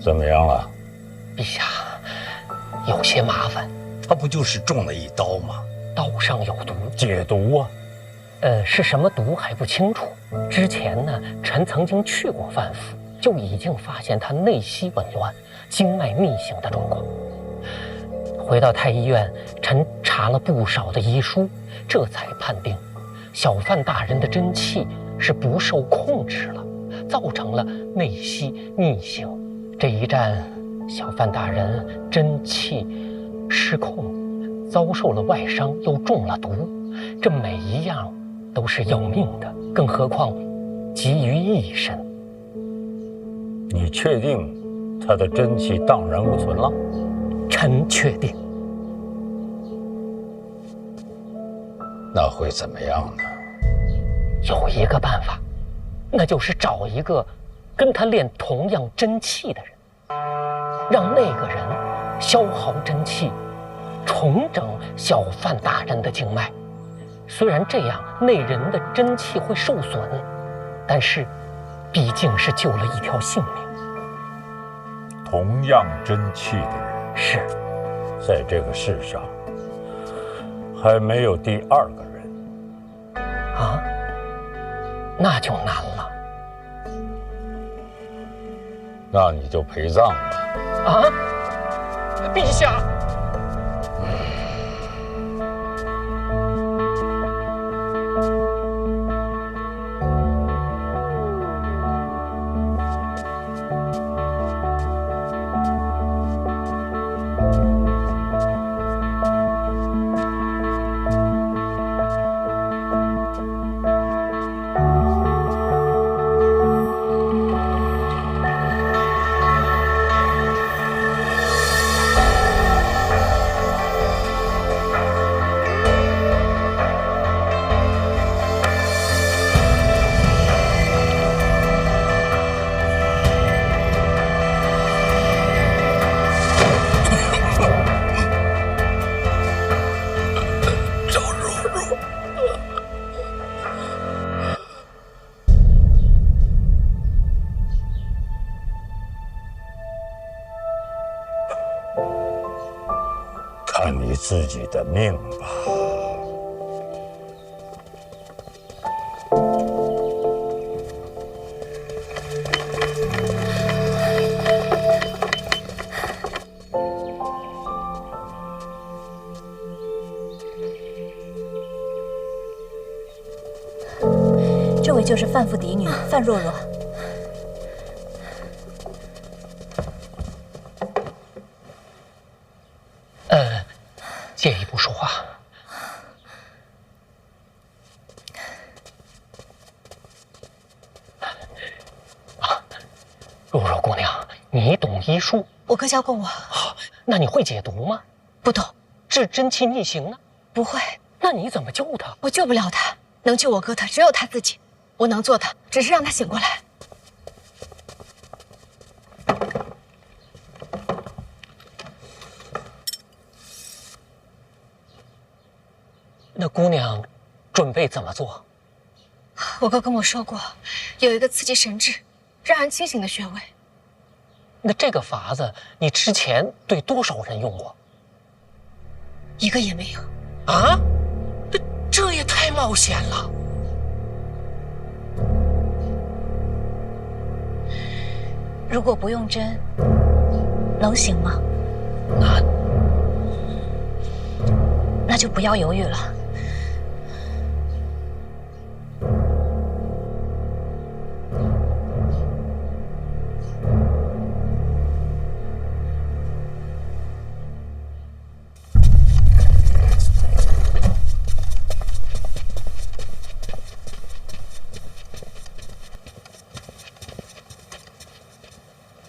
怎么样了？陛下，有些麻烦。他不就是中了一刀吗？刀上有毒，解毒啊！是什么毒还不清楚。之前呢，臣曾经去过范府，就已经发现他内息紊乱、经脉逆行的状况。回到太医院，臣查了不少的医书，这才判定小范大人的真气是不受控制了，造成了内息逆行。这一战，小范大人真气失控，遭受了外伤，又中了毒，这每一样都是要命的，更何况急于一身。你确定他的真气荡然无存了？臣确定。那会怎么样呢？有一个办法，那就是找一个跟他练同样真气的人，让那个人消耗真气，重整小范大人的经脉。虽然这样那人的真气会受损，但是毕竟是救了一条性命。同样真气的人，是在这个世上还没有第二个人啊，那就难了。那你就陪葬吧。啊，陛下。看你自己的命吧。这位就是范府嫡女范若若。借一步说话。若若姑娘，你懂医术？我哥教过我。那你会解毒吗？不懂。治真气逆行呢？不会。那你怎么救他？我救不了他，能救我哥的只有他自己。我能做的只是让他醒过来。那姑娘准备怎么做？我哥跟我说过，有一个刺激神志、让人清醒的穴位。那这个法子你之前对多少人用过？一个也没有。啊？这也太冒险了。如果不用针，能醒吗？那就不要犹豫了。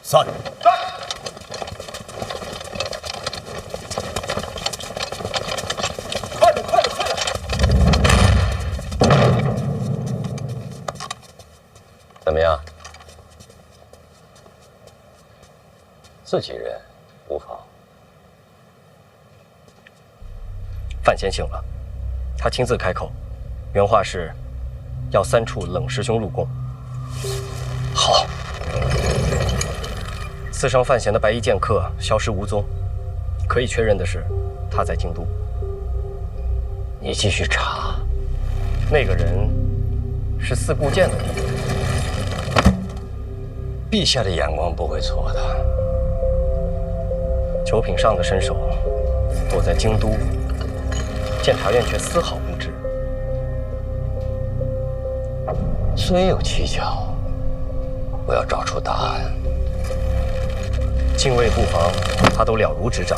散！快点，快点，快点！怎么样？自己人无妨。范闲醒了，他亲自开口，原话是：要3处冷师兄入宫。好。刺伤范闲的白衣剑客消失无踪，可以确认的是，他在京都。你继续查。那个人是四顾剑的弟弟。陛下的眼光不会错的。九品上的身手躲在京都，监察院却丝毫不知。虽有蹊跷，我要找出答案。禁卫不防，他都了如指掌。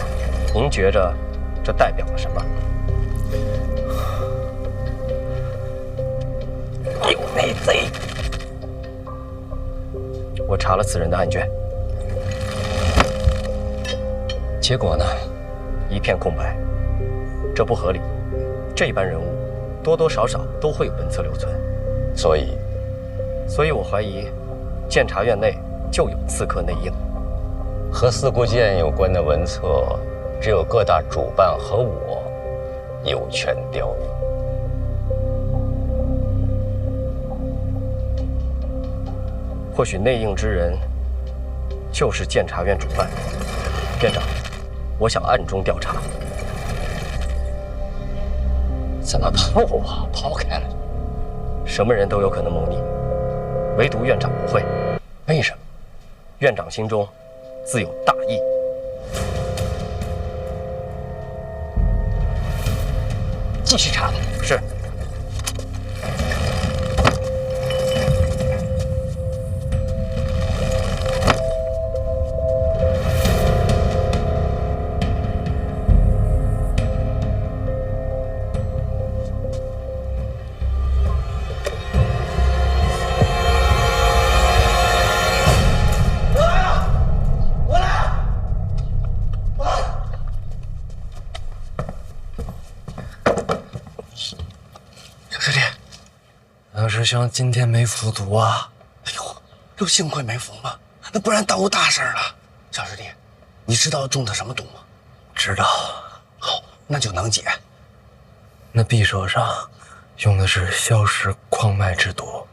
您觉着这代表了什么？有内贼。我查了此人的案卷，结果呢？一片空白。这不合理。这般人物多多少少都会有文册留存，所以我怀疑监察院内就有刺客内应。和四顾剑有关的文册，只有各大主办和我有权调用。或许内应之人就是监察院主办。院长，我想暗中调查。怎么抛开了？什么人都有可能谋逆，唯独院长不会。为什么？院长心中自有大义。继续查吧。是。师兄今天没服毒啊？哎呦，又幸亏没服嘛，那不然耽误大事了。小师弟，你知道中的什么毒吗？知道。好，那就能解。那匕首上用的是硝石矿脉之毒，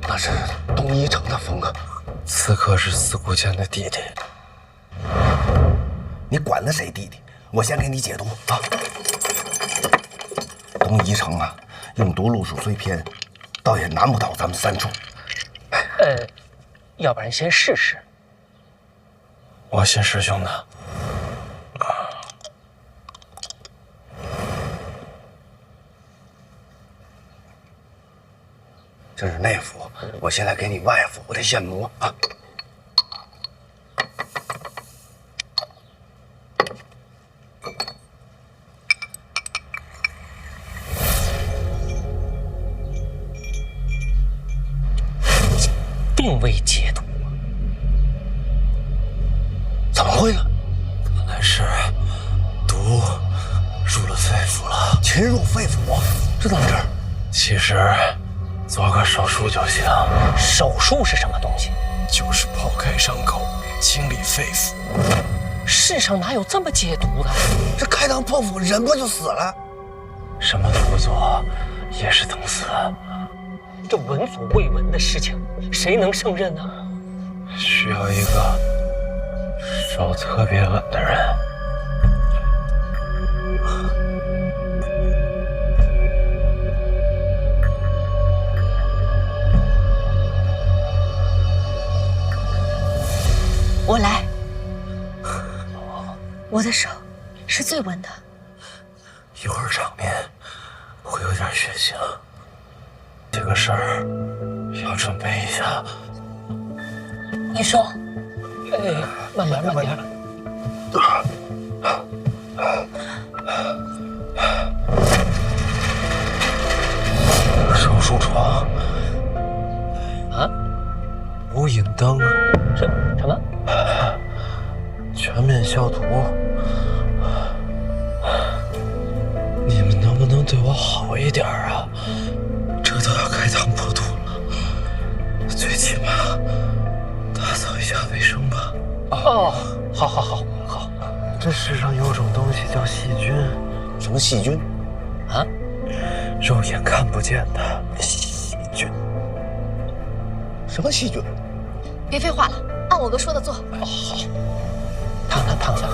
那是东一城的风格。刺客是四顾剑的弟弟。你管他谁弟弟？我先给你解毒啊。东一城啊。用毒路数虽偏，倒也难不倒咱们三处。要不然先试试。我信师兄的。这是内服，我现在给你外服，我得现磨啊。并未解毒，怎么会呢？看来是毒入了肺腑了。侵入肺腑，这怎么治？其实做个手术就行。手术是什么东西？就是剖开伤口，清理肺腑。世上哪有这么解毒的？这开膛破腹，人不就死了？什么都不做，也是等死。这闻所未闻的事情，谁能胜任呢？需要一个手特别稳的人。我来。我的手是最稳的。一会儿场面会有点血腥。这个事儿要准备一下。你说。慢点，慢点。手术床啊，无影灯，什么？全面消毒。你们能不能对我好一点啊？这都要开膛破肚了，最起码打扫一下卫生吧。哦，好。这世上有种东西叫细菌。什么细菌？啊？肉眼看不见的细菌。什么细菌？别废话了，按我哥说的做。好，躺下。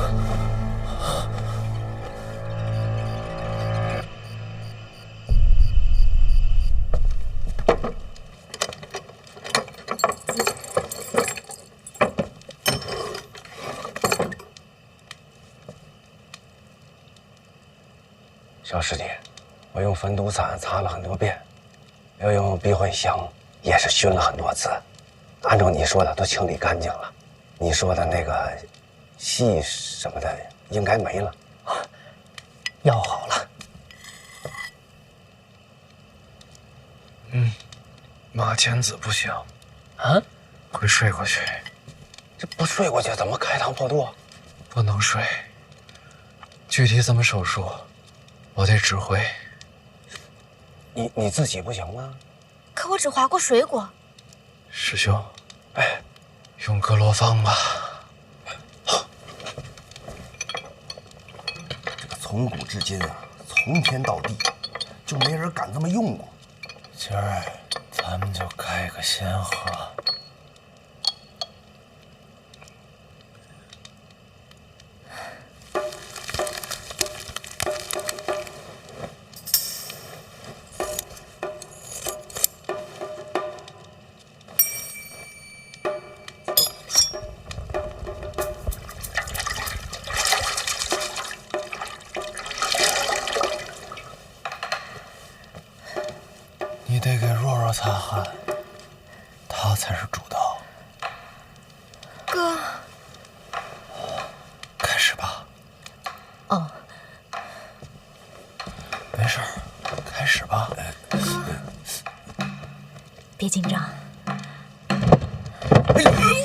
小师弟，我用焚毒散擦了很多遍，又用避秽香也是熏了很多次，按照你说的都清理干净了。你说的那个细什么的应该没了。药好了。马千子不行啊，会睡过去。这不睡过去怎么开膛破肚？不能睡。具体怎么手术，我得指挥。你自己不行吗？可我只划过水果。师兄，用格罗方吧。这个从古至今啊，从天到地，就没人敢这么用过。今儿咱们就开个先河。你得给若若擦汗，她才是主刀。哥，开始吧。哦，没事儿，开始吧。别紧张。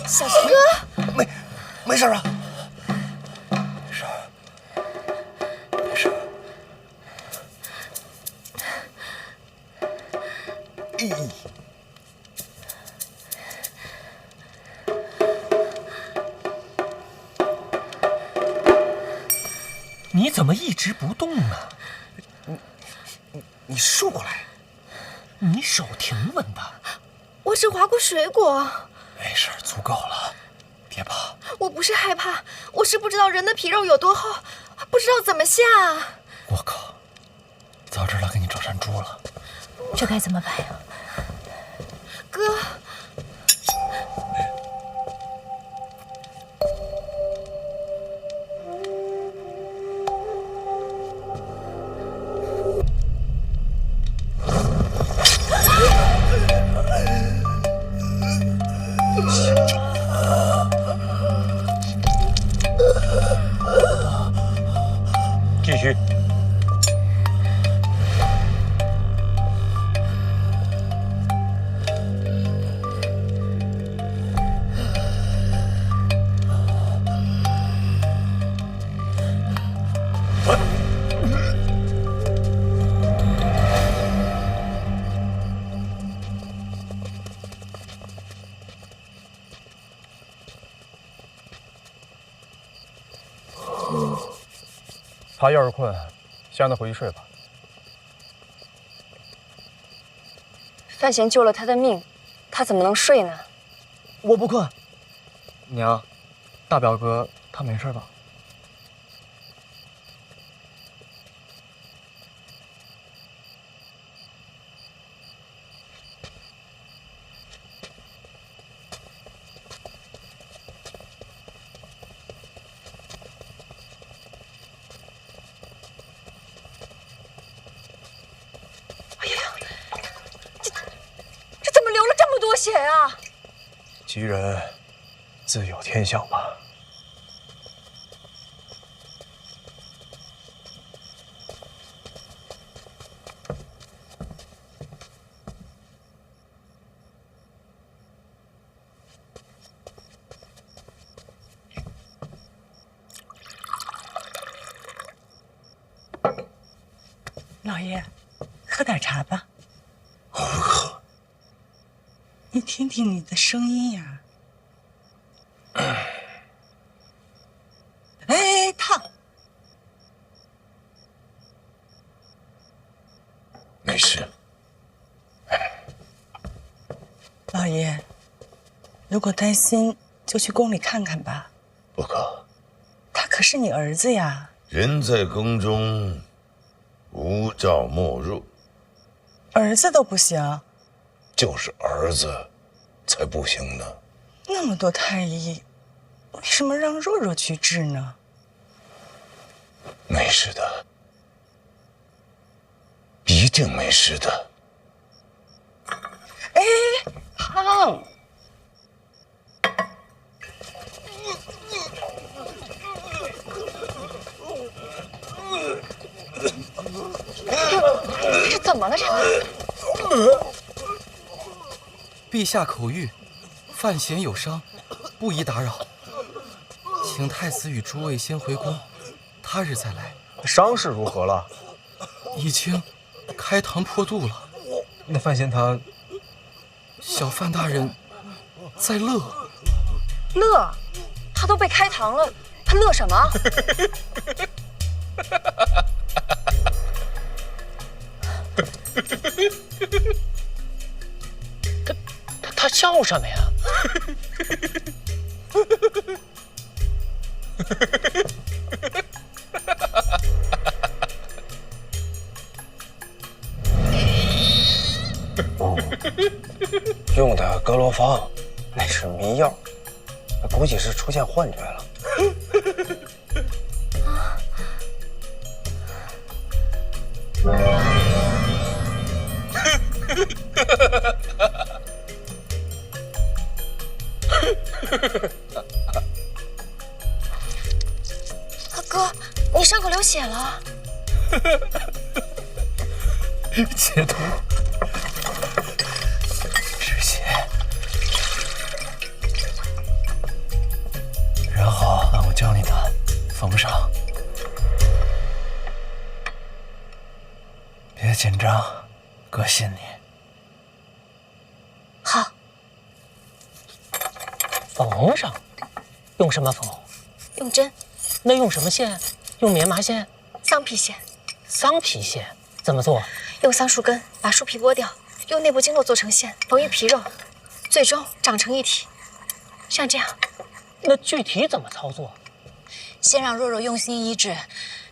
小心哥，没事啊。没事儿，没事儿。你怎么一直不动呢？你竖过来。你手挺稳的。我只划过水果。没事儿，足够了，别怕。我不是害怕，我是不知道人的皮肉有多厚，不知道怎么下。我靠，早知道给你找山猪了。这该怎么办呀？哥，继续。他要是困，先让他回去睡吧。范闲救了他的命，他怎么能睡呢？我不困。娘，大表哥他没事吧？这怎么流了这么多血啊？吉人自有天相吧。老爷，喝点茶吧。我不喝。你听听你的声音呀。哎，烫！没事。老爷，如果担心，就去宫里看看吧。不可，他可是你儿子呀。人在宫中，无诏莫入。儿子都不行，就是儿子才不行呢。那么多太医，为什么让若若去治呢？没事的，一定没事的。哎，胖。这怎么了？这陛下口谕，范闲有伤，不宜打扰，请太子与诸位先回宫，他日再来。伤势如何了？已经开膛破肚了。那范闲他……小范大人在乐。乐？他都被开膛了，他乐什么？他笑什么呀？用的格罗方，那是迷药，估计是出现幻觉了。哥，你伤口流血了。解毒，止血，然后按我教你的缝上，别紧张，哥信你。好。缝上，用什么缝？用针。那用什么线？用棉麻线？桑皮线。桑皮线怎么做？用桑树根把树皮剥掉，用内部经络做成线，缝于皮肉，最终长成一体，像这样。那具体怎么操作？先让若若用心医治，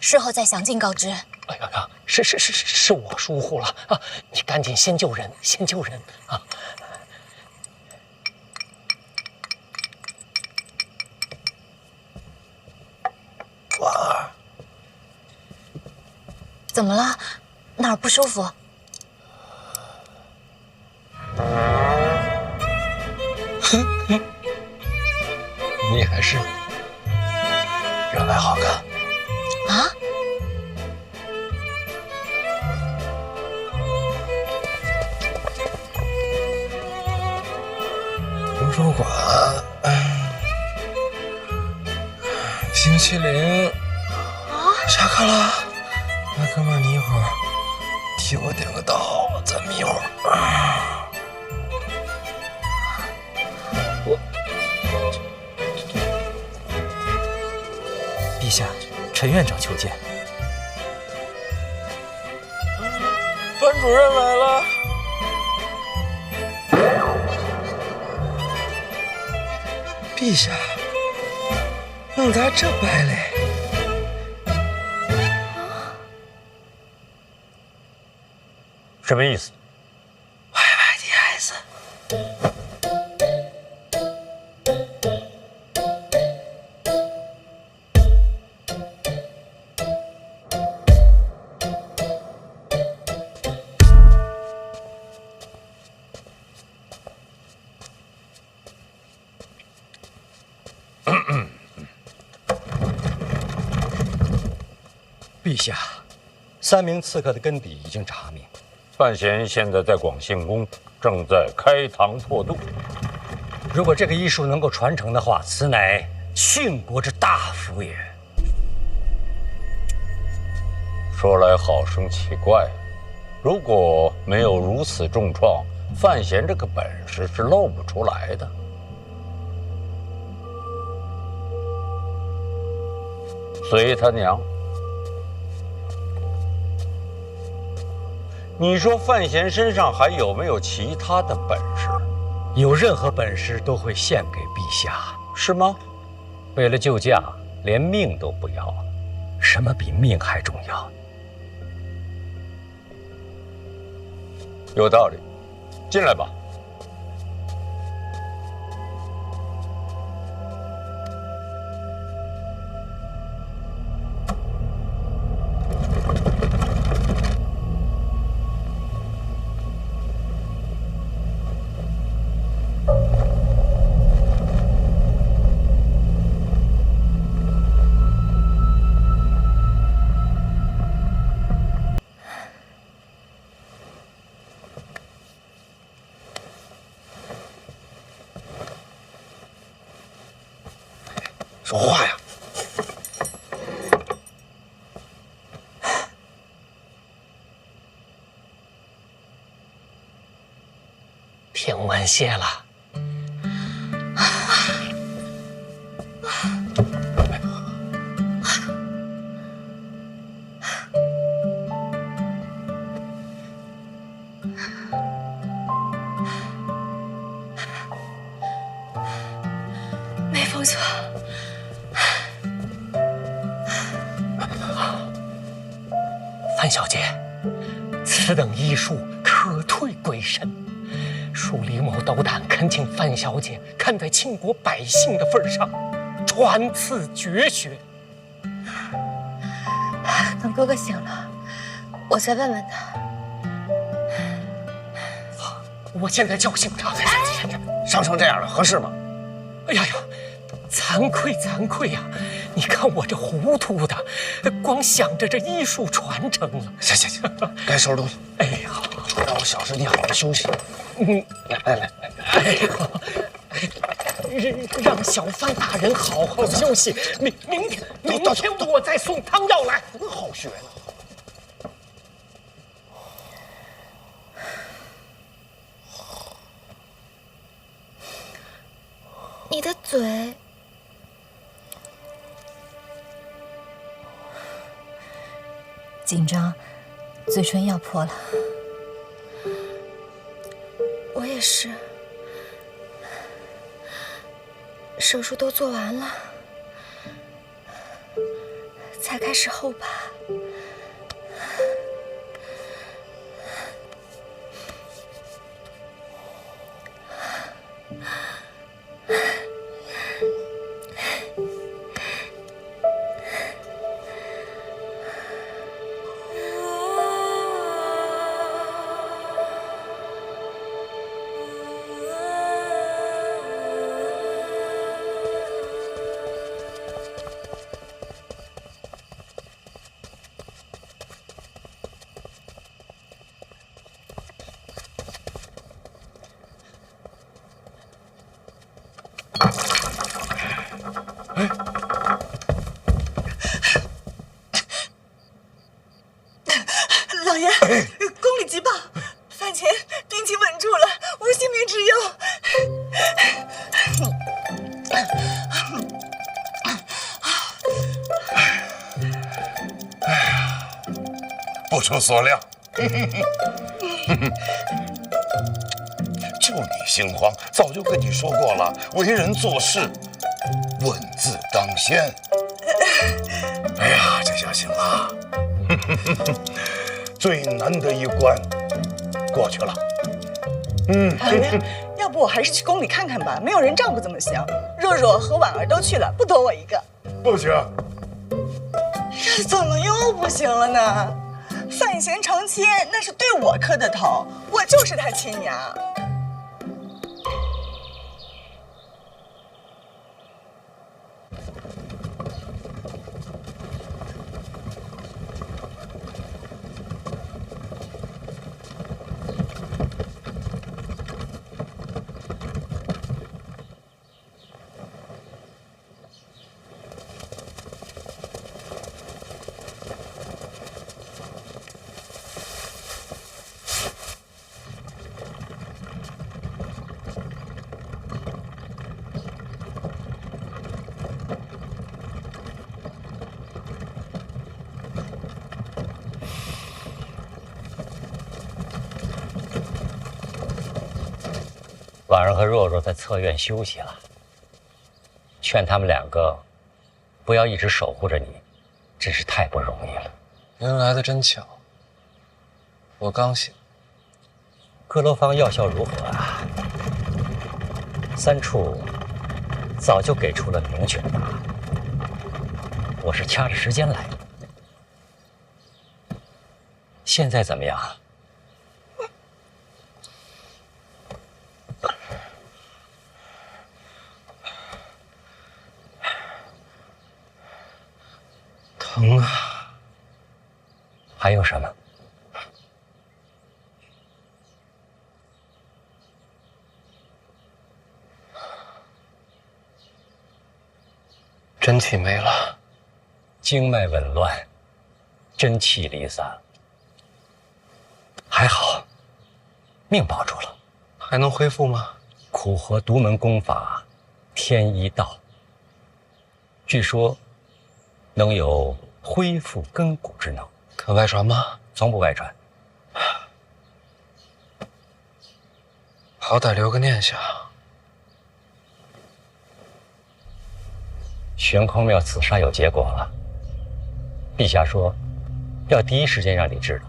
事后再详尽告知。哎呀，是我疏忽了啊！你赶紧先救人，先救人啊！婉儿，怎么了？哪儿不舒服？你还是原来好看啊！图书馆，冰淇淋啊！下课了，那哥们儿，你一会儿替我点个到，咱们一会儿。陛下，陈院长求见。班主任来了。陛下，弄咋这败嘞？什么意思？歪歪的孩子。陛下，3名刺客的根底已经查明。范闲现在在广信宫，正在开膛破肚。如果这个医术能够传承的话，此乃殉国之大福也。说来好生奇怪，如果没有如此重创，范闲这个本事是露不出来的。随他娘。你说范闲身上还有没有其他的本事？有任何本事都会献给陛下，是吗？为了救驾，连命都不要，什么比命还重要？有道理，进来吧。说话呀！平完些了。没放错。范小姐，此等医术可退鬼神。恕李某斗胆恳请范小姐看在倾国百姓的份上，传赐绝学。等哥哥醒了，我再问问他。我现在叫醒他。伤成这样了，合适吗？哎呀呀，惭愧惭愧呀！你看我这糊涂的，光想着这医术传承了。行，该收拾东西。哎呀，让我小师弟好好休息。来。哎呀，让小范大人好好休息。明天我再送汤药来。多好学呢。你的嘴紧张，嘴唇要破了。我也是，手术都做完了，才开始后怕。老爷，宫里急报，范前病情稳住了，无性命之忧。不出所料，就你心慌，早就跟你说过了，为人做事，稳字当先。哎呀，这下行了，最难的一关过去了。老爷，要不我还是去宫里看看吧，没有人照顾怎么行？若若和婉儿都去了，不多我一个。不行，这怎么又不行了呢？范闲成亲，那是对我磕的头，我就是他亲娘。婉儿和若若在侧院休息了，劝他们两个不要一直守护着你，真是太不容易了。您来的真巧，我刚醒。阁楼坊药效如何啊？三处早就给出了明确的答案，我是掐着时间来的。现在怎么样？疼啊！还有什么？真气没了，经脉紊乱，真气离散。还好，命保住了。还能恢复吗？苦活独门功法，天一道。据说能有恢复根骨之能。可外传吗？从不外传。好歹留个念想。玄空庙刺杀有结果了，陛下说要第一时间让你知道。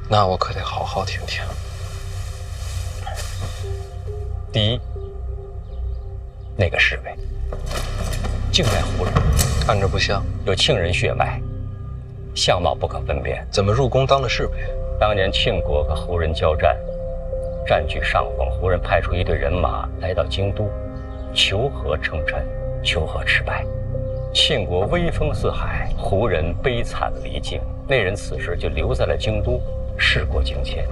那我可得好好听听。第一，那个侍卫，静脉胡人，看着不像，有庆人血脉，相貌不可分辨。怎么入宫当了侍卫？当年庆国和胡人交战，占据上风，胡人派出一队人马来到京都，求和称臣，求和失败。庆国威风四海，胡人悲惨离境。那人此时就留在了京都，事过境迁。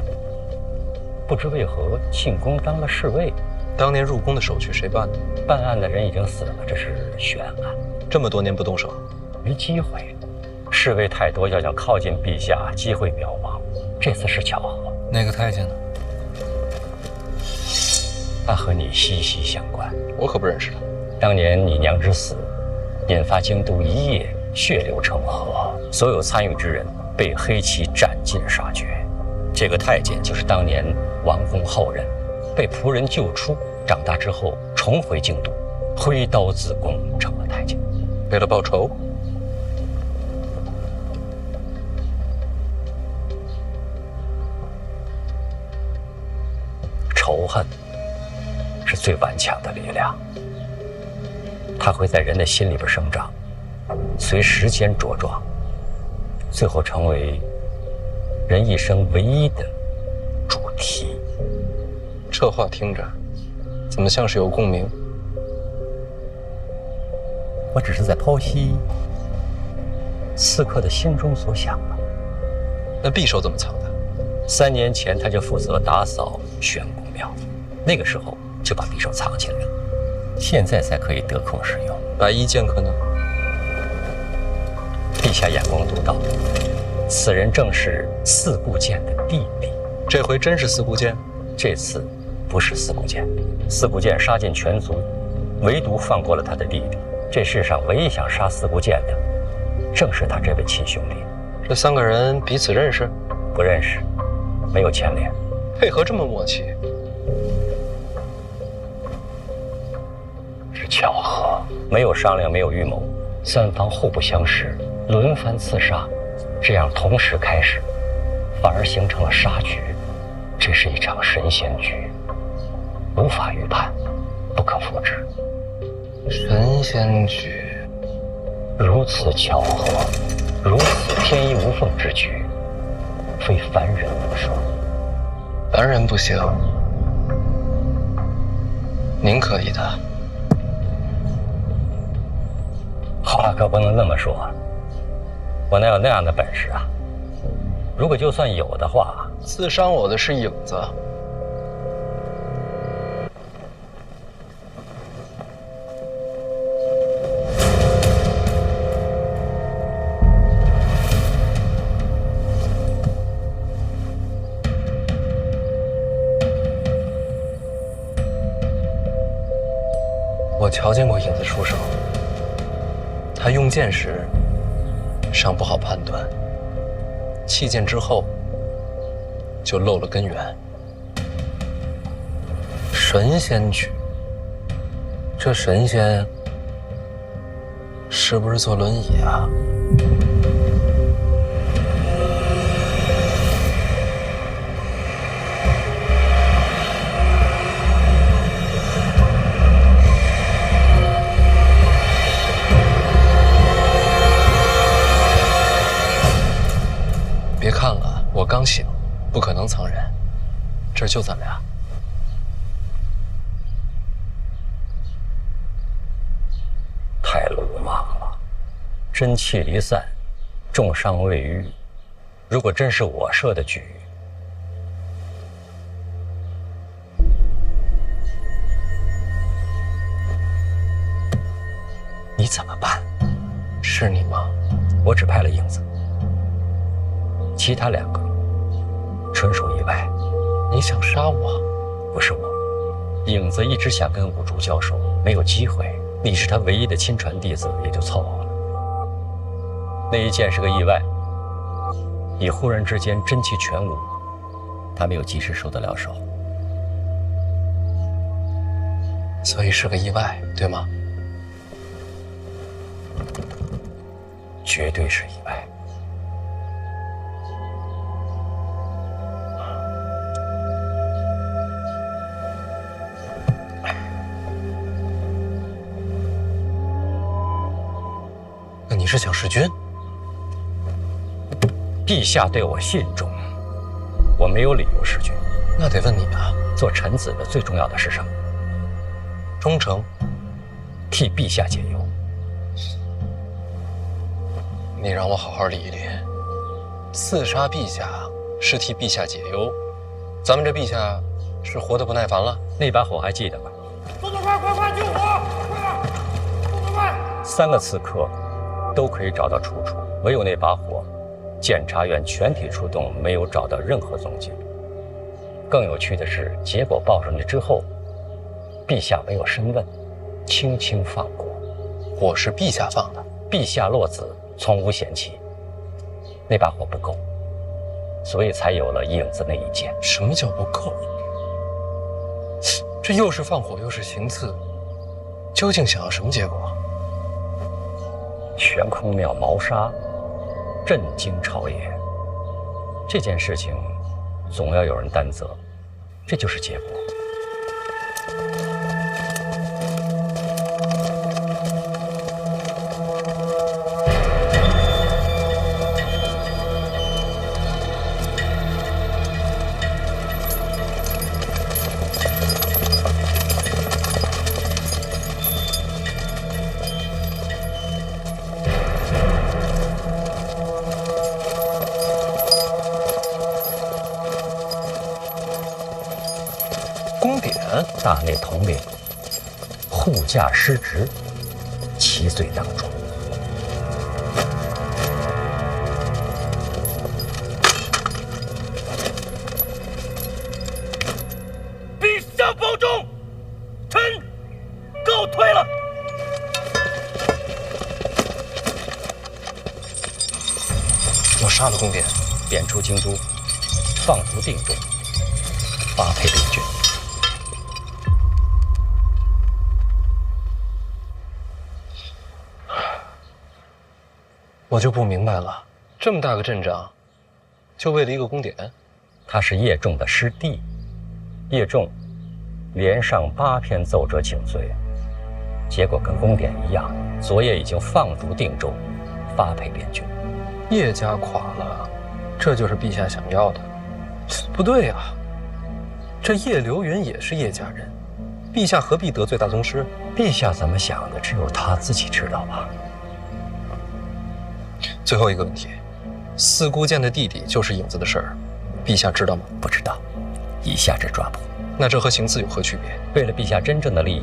不知为何庆公当了侍卫。当年入宫的手续谁办的？办案的人已经死了，这是悬案。这么多年不动手，没机会。侍卫太多，要想靠近陛下，机会渺茫。这次是巧合。那个太监呢？他和你息息相关。我可不认识他。当年你娘之死，引发京都一夜血流成河，所有参与之人被黑旗斩尽杀绝。这个太监就是当年王公后人，被仆人救出，长大之后重回京都，挥刀自宫，成了太监。为了报仇？仇恨是最顽强的力量，它会在人的心里边生长，随时间茁壮，最后成为人一生唯一的主题。这话听着，怎么像是有共鸣？我只是在剖析刺客的心中所想吧。那匕首怎么藏的？3年前他就负责打扫玄公庙，那个时候就把匕首藏起来了，现在才可以得空使用。白衣剑客呢？陛下眼光独到，此人正是四顾剑的弟弟。这回真是四顾剑？这次不是四顾剑，四顾剑杀尽全族，唯独放过了他的弟弟。这世上唯一想杀四顾剑的，正是他这位亲兄弟。这3个人彼此认识？不认识，没有牵连。配合这么默契，是巧合，没有商量，没有预谋，3方互不相识，轮番刺杀，这样同时开始，反而形成了杀局。这是一场神仙局，无法预判，不可复制。神仙局，如此巧合，如此天衣无缝之局，非凡人能说。凡人不行，您可以的。话可不能那么说，我哪有那样的本事啊？如果就算有的话，刺伤我的是影子。我瞧见过影子出手，他用剑时尚不好判断，弃剑之后就漏了根源。神仙局，这神仙是不是坐轮椅啊？别看了，我刚醒，不可能藏人，这儿就咱俩。太鲁莽了，真气离散，重伤未愈。如果真是我设的局，你怎么办？是你吗？我只派了影子，其他2个纯属意外。你想杀我？不是我，影子一直想跟五竹交手，没有机会。你是他唯一的亲传弟子，也就凑合了。那一剑是个意外，你忽然之间真气全无，他没有及时收得了手，所以是个意外，对吗？绝对是意外。那你是想弑君？陛下对我信重，我没有理由弑君。那得问你啊，做臣子的最重要的是什么？忠诚，替陛下解忧。你让我好好理一理。刺杀陛下是替陛下解忧，咱们这陛下是活得不耐烦了？那把火还记得吧？动作快，快快救火！快点，动作快！3个刺客都可以找到出处，唯有那把火，检察院全体出动，没有找到任何踪迹。更有趣的是，结果报上去之后，陛下没有深问，轻轻放过。火是陛下放的，陛下落子，从无嫌弃。那把火不够，所以才有了影子那一剑。什么叫不够？这又是放火又是行刺，究竟想要什么结果？悬空庙谋杀，震惊朝野。这件事情总要有人担责，这就是结果。宫典，大内统领护驾失职，其罪当诛。陛下保重，臣告退了。我杀了宫典，贬出京都，放逐定州，发配边郡。我就不明白了，这么大个阵仗，就为了一个宫典？他是叶仲的师弟，叶仲连上8篇奏折请罪，结果跟宫典一样，昨夜已经放逐定州，发配边郡。叶家垮了，这就是陛下想要的？不对啊，这叶流云也是叶家人，陛下何必得罪大宗师？陛下怎么想的，只有他自己知道吧。最后一个问题，四姑见的弟弟就是影子的事儿，陛下知道吗？不知道，以下之抓捕。那这和行刺有何区别？为了陛下真正的利益，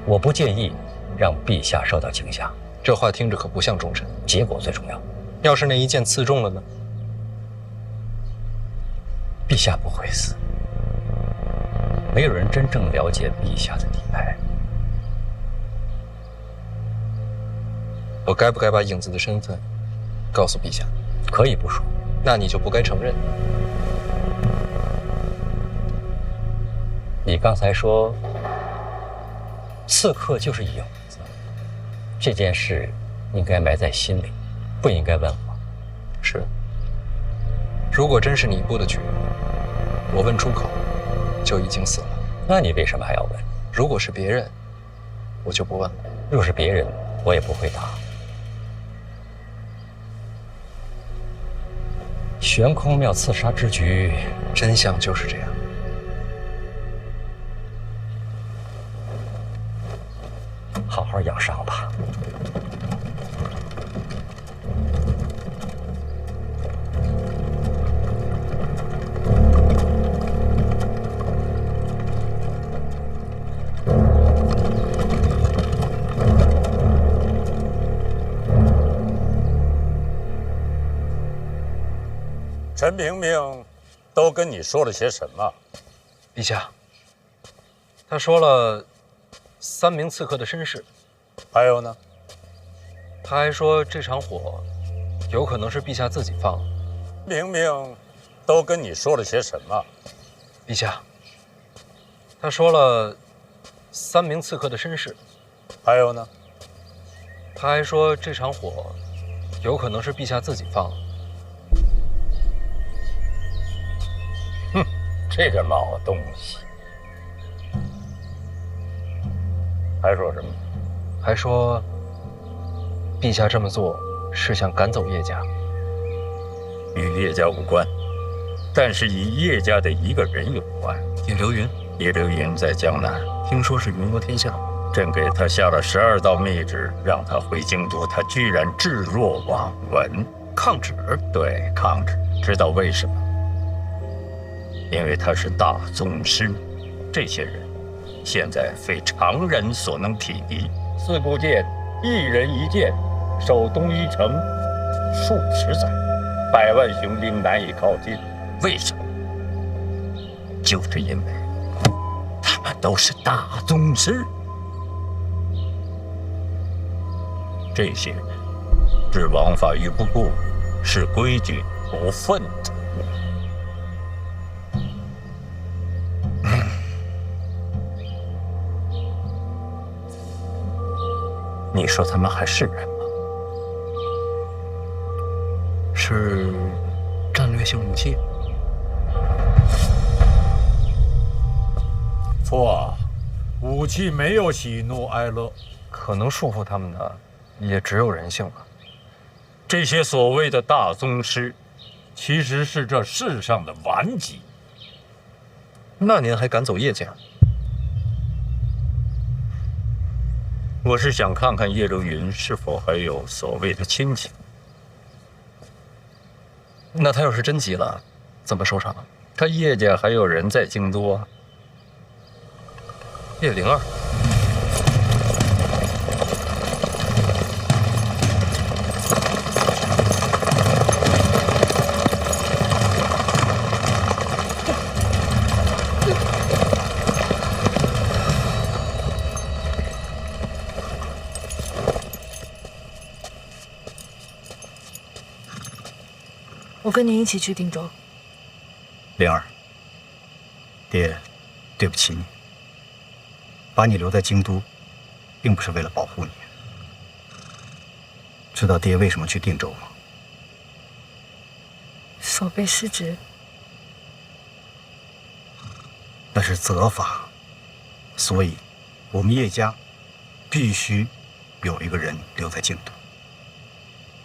我不介意让陛下受到惊吓。这话听着可不像忠臣。结果最重要。要是那一剑刺中了呢？陛下不会死。没有人真正了解陛下的底牌。我该不该把影子的身份告诉陛下？可以不说。那你就不该承认。你刚才说刺客就是影子，这件事应该埋在心里，不应该问我。是。如果真是你布的局，我问出口就已经死了。那你为什么还要问？如果是别人，我就不问了。若是别人，我也不会答。悬空庙刺杀之局，真相就是这样。好好养伤吧。陈萍萍都跟你说了些什么？陛下，他说了3名刺客的身世，还有呢？他还说这场火有可能是陛下自己放的。萍萍都跟你说了些什么？陛下，他说了3名刺客的身世，还有呢？他还说这场火有可能是陛下自己放的。哼，这个老东西。还说什么？还说陛下这么做是想赶走叶家。与叶家无关，但是与叶家的一个人有关。叶流云。叶流云在江南，听说是云游天下。朕给他下了12道密旨，让他回京都，他居然置若罔闻，抗旨。对，抗旨。知道为什么？因为他是大宗师，这些人现在非常人所能匹敌。四顾剑，一人一剑，守东一城数十载，100万雄兵难以靠近。为什么？就是因为他们都是大宗师。这些人置王法于不顾，视规矩不愤的。你说他们还是人吗？是战略性武器。错，武器没有喜怒哀乐，可能束缚他们的也只有人性了。这些所谓的大宗师，其实是这世上的顽疾。那您还赶走叶家？我是想看看叶流云是否还有所谓的亲情。那他要是真急了，怎么收场？他叶家还有人在京都啊。叶灵儿。我跟您一起去定州。灵儿，爹，对不起你。把你留在京都，并不是为了保护你。知道爹为什么去定州吗？守备失职。那是责罚，所以，我们叶家必须有一个人留在京都。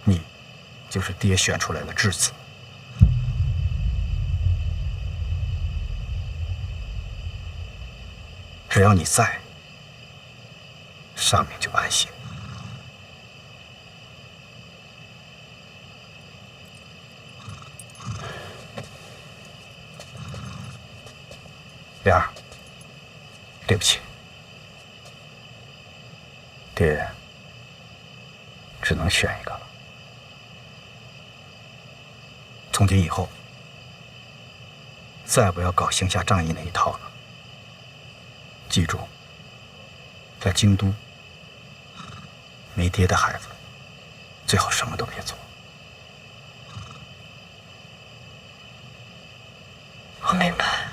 你，就是爹选出来的质子。只要你在，上面就安心。莲儿，对不起，爹，只能选一个了。从今以后，再不要搞行侠仗义那一套了。记住，在京都，没爹的孩子，最好什么都别做。我明白。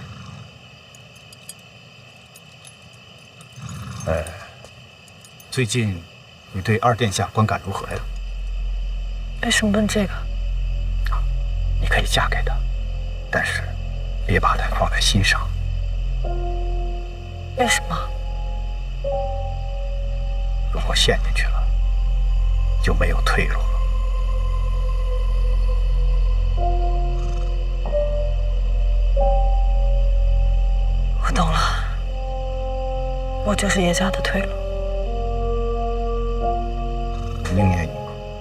最近你对二殿下观感如何呀？为什么问这个？你可以嫁给他，但是别把他放在心上。为什么？如果陷进去了，就没有退路了。我懂了，我就是叶家的退路。我宁愿你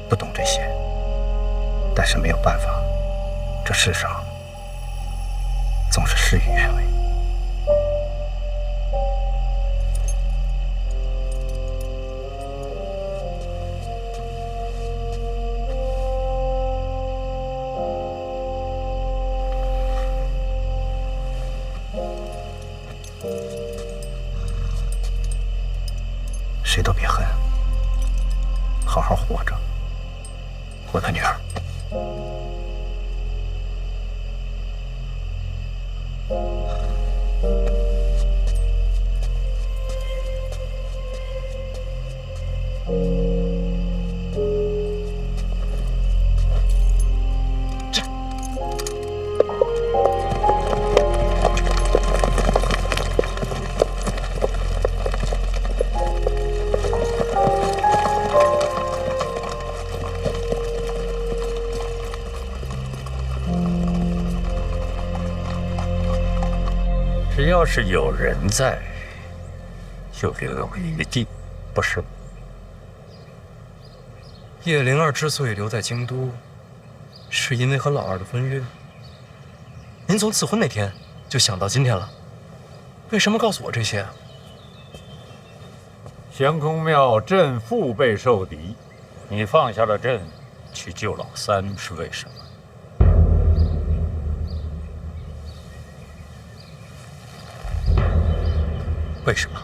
不懂这些，但是没有办法，这世上总是事与愿违。谁都别恨，好好活着，我的女儿。只要是有人在，就留有余地，不是吗？叶灵儿之所以留在京都，是因为和老二的婚约。您从赐婚那天就想到今天了，为什么告诉我这些啊？降空庙朕腹背受敌，你放下了朕，去救老三是为什么？为什么？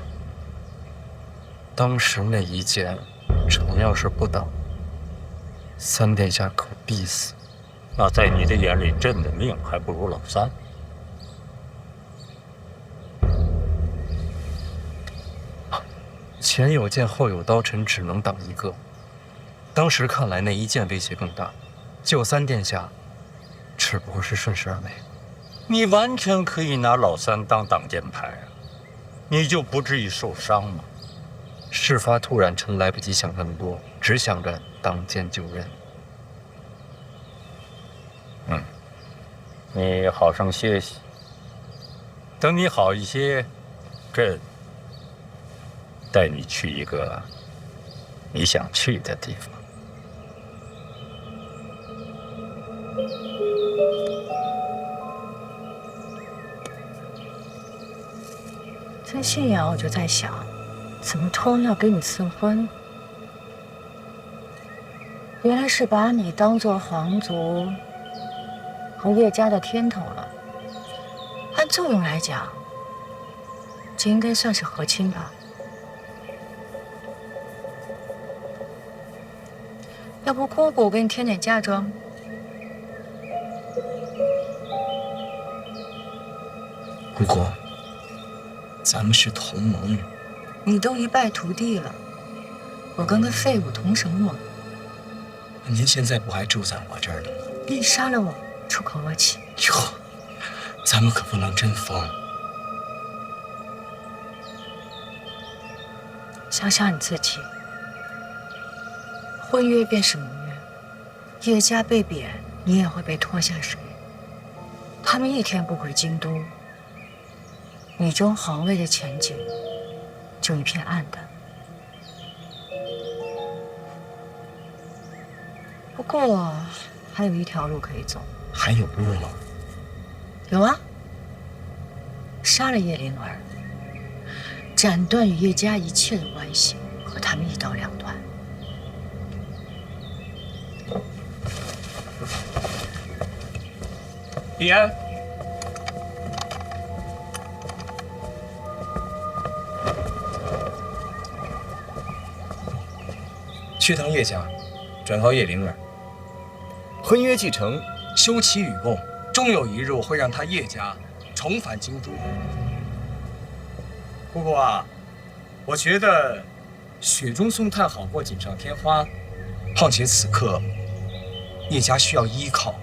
当时那一剑，臣要是不挡，三殿下可必死。那在你的眼里，朕的命还不如老三。前有剑，后有刀，臣只能挡一个。当时看来，那一剑威胁更大，救三殿下，只不过是顺势而为。你完全可以拿老三当挡箭牌啊，你就不至于受伤吗？事发突然，臣来不及想那么多，只想着当剑救人。你好生歇息，等你好一些，朕带你去一个你想去的地方。在信阳，我就在想，怎么突然要给你赐婚？原来是把你当做皇族和叶家的天头了。按作用来讲，这应该算是和亲吧。要不姑姑给你添点嫁妆？姑姑，咱们是同盟。你都一败涂地了，我跟个废物同什么盟？您现在不还住在我这儿呢？你杀了我，出口恶气。哟，咱们可不能真疯。想想你自己，婚约便是盟约，叶家被贬，你也会被拖下水。他们一天不回京都，你中皇位的前景就一片暗淡。不过还有一条路可以走。还有路吗？有啊，杀了叶灵儿，斩断与叶家一切的关系，和他们一刀两断。李安，去趟叶家，转告叶灵儿，婚约继承，休戚与共，终有一日我会让他叶家重返京都。姑姑啊，我觉得雪中送炭好过锦上添花，况且此刻叶家需要依靠。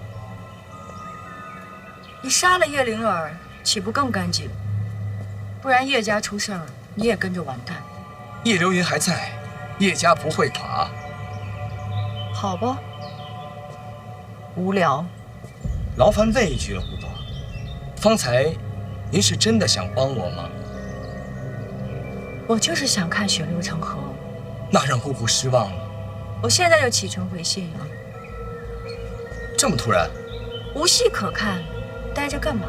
你杀了叶灵儿，岂不更干净？不然叶家出事儿，你也跟着完蛋。叶流云还在，叶家不会垮。好吧，无聊。劳烦问一句了，姑姑，方才您是真的想帮我吗？我就是想看血流成河。那让姑姑失望了。我现在就启程回信阳。这么突然？无戏可看，待着干嘛？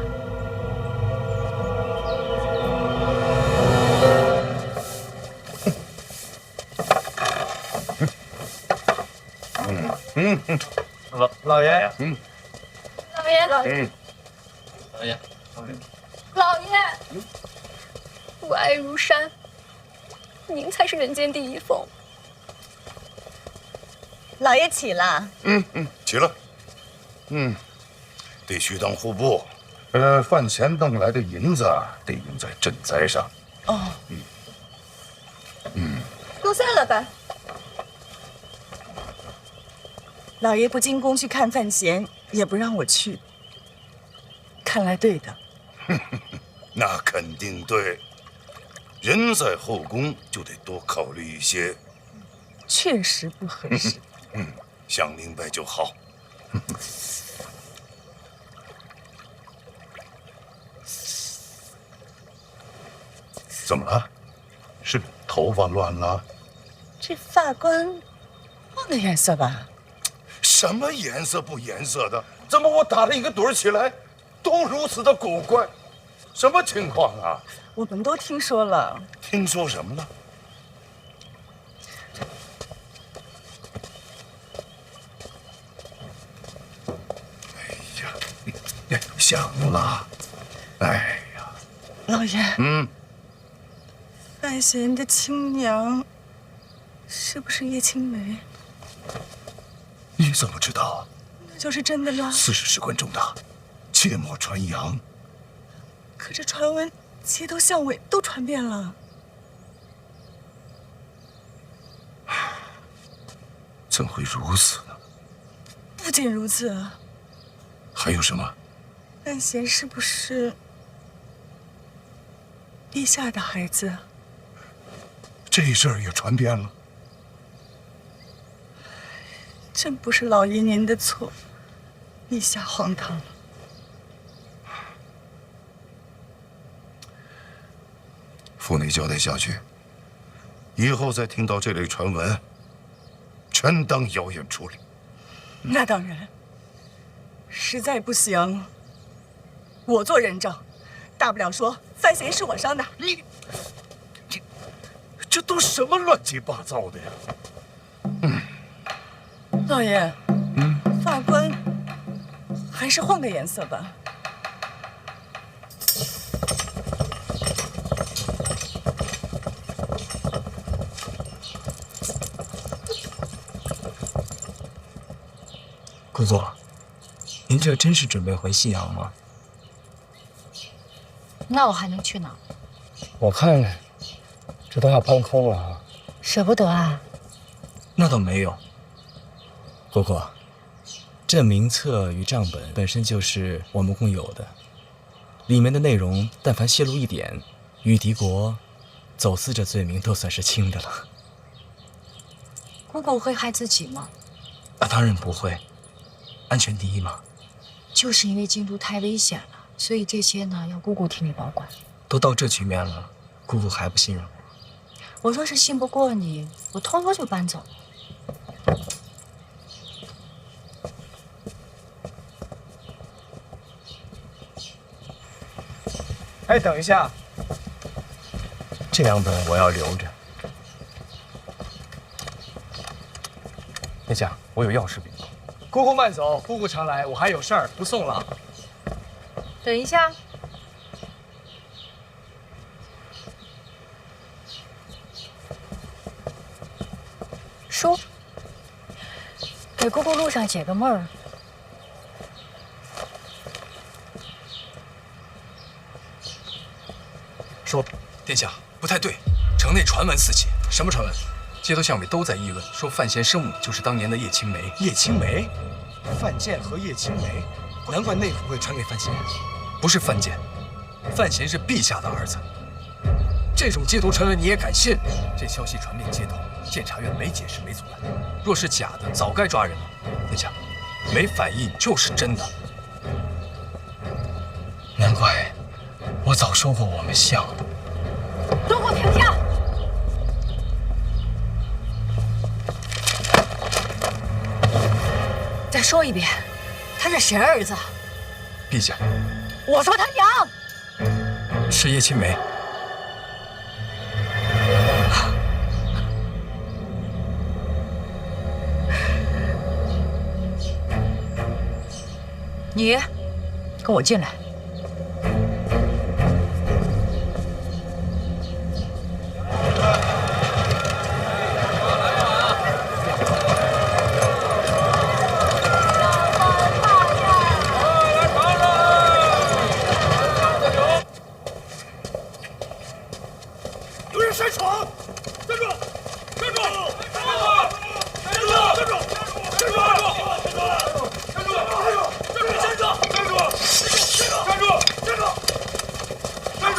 老爷，老爷，老爷，老爷，吾爱如山，您才是人间第一凤。老爷起了。起了。得去趟户部，饭前弄来的银子得用在赈灾上。哦。多散了吧。老爷不进宫去看范闲，也不让我去，看来对的。那肯定对。人在后宫就得多考虑一些。确实不合适。想明白就好。怎么了？是头发乱了？这发冠换个颜色吧。什么颜色不颜色的？怎么我打了一个盹起来，都如此的古怪？什么情况啊？我们都听说了。听说什么了？哎呀，想了。哎呀，老爷。范闲的亲娘是不是叶青梅？你怎么知道？那就是真的了。此事事关重大，切莫传扬。可这传闻街头巷尾都传遍了。怎会如此呢？不仅如此，还有什么？范闲是不是陛下的孩子？这事儿也传遍了。真不是老爷您的错，陛下荒唐了。府内交代下去，以后再听到这类传闻，全当谣言处理。那当然，实在不行，我做人证，大不了说范闲是我伤的。你这都什么乱七八糟的呀？老爷，发冠还是换个颜色吧。顾座，您这真是准备回信阳吗？那我还能去哪？我看这都要搬空了啊。舍不得啊？那倒没有。姑姑，这名册与账本本身就是我们共有的，里面的内容但凡泄露一点，与敌国走私这罪名都算是轻的了。姑姑会害自己吗？那当然不会，安全第一嘛。就是因为京都太危险了，所以这些呢要姑姑替你保管。都到这局面了，姑姑还不信任我？我若是信不过你，我偷偷就搬走了。哎，等一下，这两本我要留着。殿下，我有要事禀报。姑姑慢走，姑姑常来，我还有事儿，不送了。等一下。书，给姑姑路上解个闷儿。说，殿下不太对，城内传闻四起。什么传闻？街头巷尾都在议论，说范闲生母就是当年的叶青梅。叶青梅，范建和叶青梅，难怪内府会传给范闲。不是范建，范闲是陛下的儿子。这种街头传闻你也敢信？这消息传遍街头，监察院没解释没阻拦。若是假的，早该抓人了。殿下，没反应就是真的。难怪我早说过我们像。都给我停下！再说一遍，他是谁儿子？陛下，我说他娘是叶青梅。你跟我进来。有人擅闯！站住！站住！站住！站住！站住！站住！站住！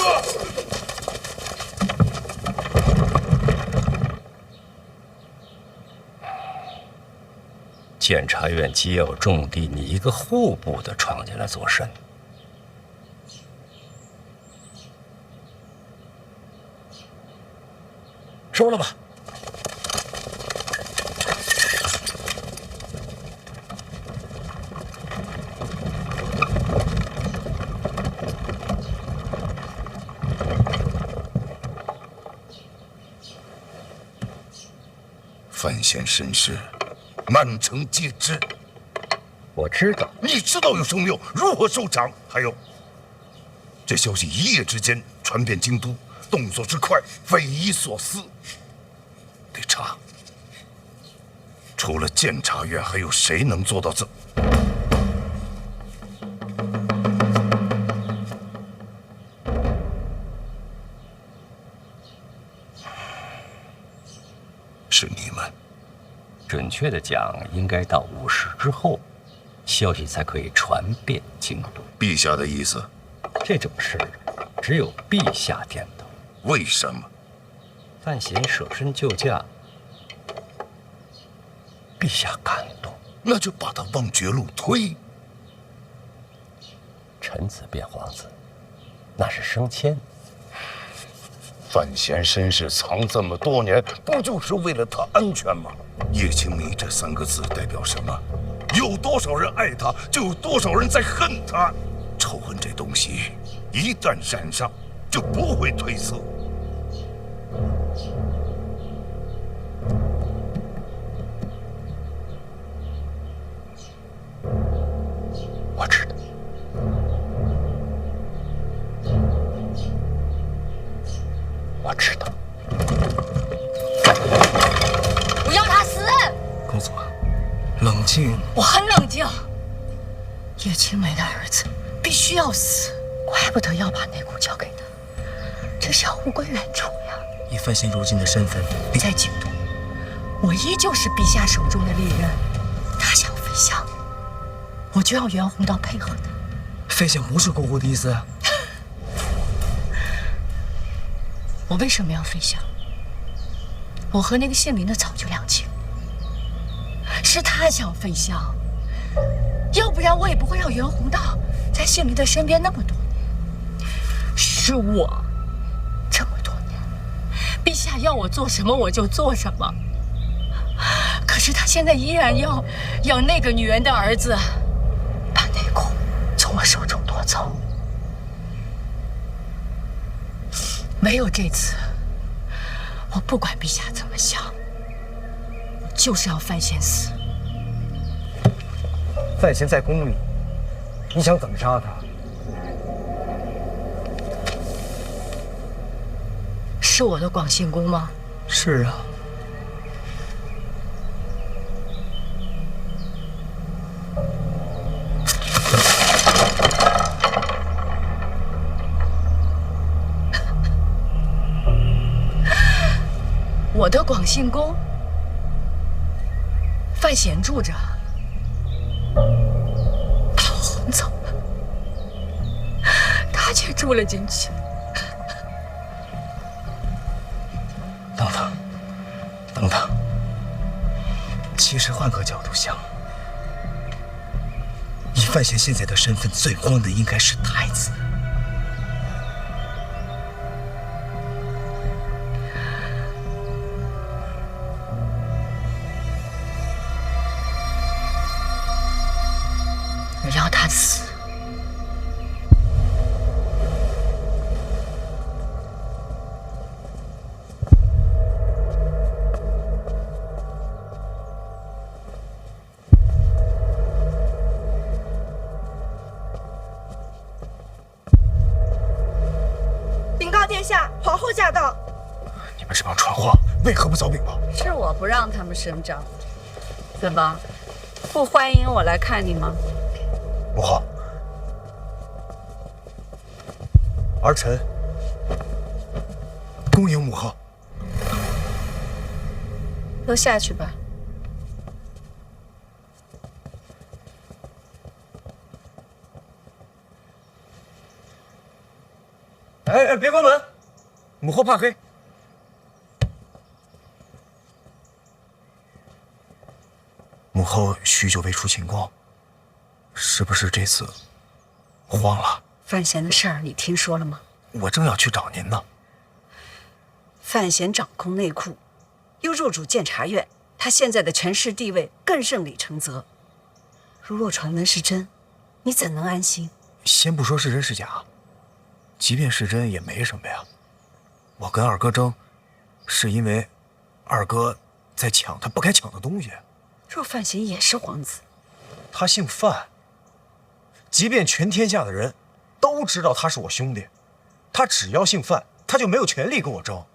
监察院既有重地，你一个户部的闯进来作甚？收了吧。范闲身世，满城皆知。我知道，你知道有什么用？如何收场？还有，这消息一夜之间传遍京都，动作之快，匪夷所思。得查，除了监察院，还有谁能做到这？是你们。准确的讲，应该到午时之后，消息才可以传遍京都。陛下的意思？这种事只有陛下点头。为什么？范闲舍身救驾，陛下感动，那就把他往绝路推。臣子变皇子，那是升迁。范闲身世藏这么多年，不就是为了他安全吗？叶青梅这3个字代表什么？有多少人爱他，就有多少人在恨他。仇恨这东西，一旦染上，就不会褪色。我知道。我知道。我要他死！公主，冷静。我很冷静。叶青梅的儿子必须要死，怪不得要把内姑交给他，这是要物归原主呀。以范闲如今的身份，在京都，我依旧是陛下手中的利刃。他想飞翔，我就要袁宏道配合他。飞翔不是姑姑的意思。我为什么要飞翔？我和那个姓林的早就两清，是他想飞翔，要不然我也不会让袁宏道在姓林的身边那么多年。是我这么多年，陛下要我做什么我就做什么，可是他现在依然要那个女人的儿子把内宫从我手中夺走。没有这次，我不管陛下怎么想，我就是要范闲死。范闲在宫里，你想怎么杀他？是我的广信宫吗？是啊。我的的广信宫，范闲住着，他轰走了，他却住了进去。等等，等等。其实换个角度想，以范闲现在的身份，最慌的应该是太子。你要他死？禀告殿下，皇后驾到。你们这帮传话，为何不早禀报？是我不让他们声张，怎么不欢迎我来看你吗？母后，儿臣恭迎母后。都下去吧。哎，别关门，母后怕黑。母后许久未出寝宫，是不是这次慌了？范闲的事儿你听说了吗？我正要去找您呢。范闲掌控内库，又入主监察院，他现在的权势地位更胜李承泽。如若传闻是真，你怎能安心？先不说是真是假，即便是真也没什么呀。我跟二哥争，是因为二哥在抢他不该抢的东西。若范闲也是皇子，他姓范，即便全天下的人都知道他是我兄弟，他只要姓范，他就没有权利跟我争。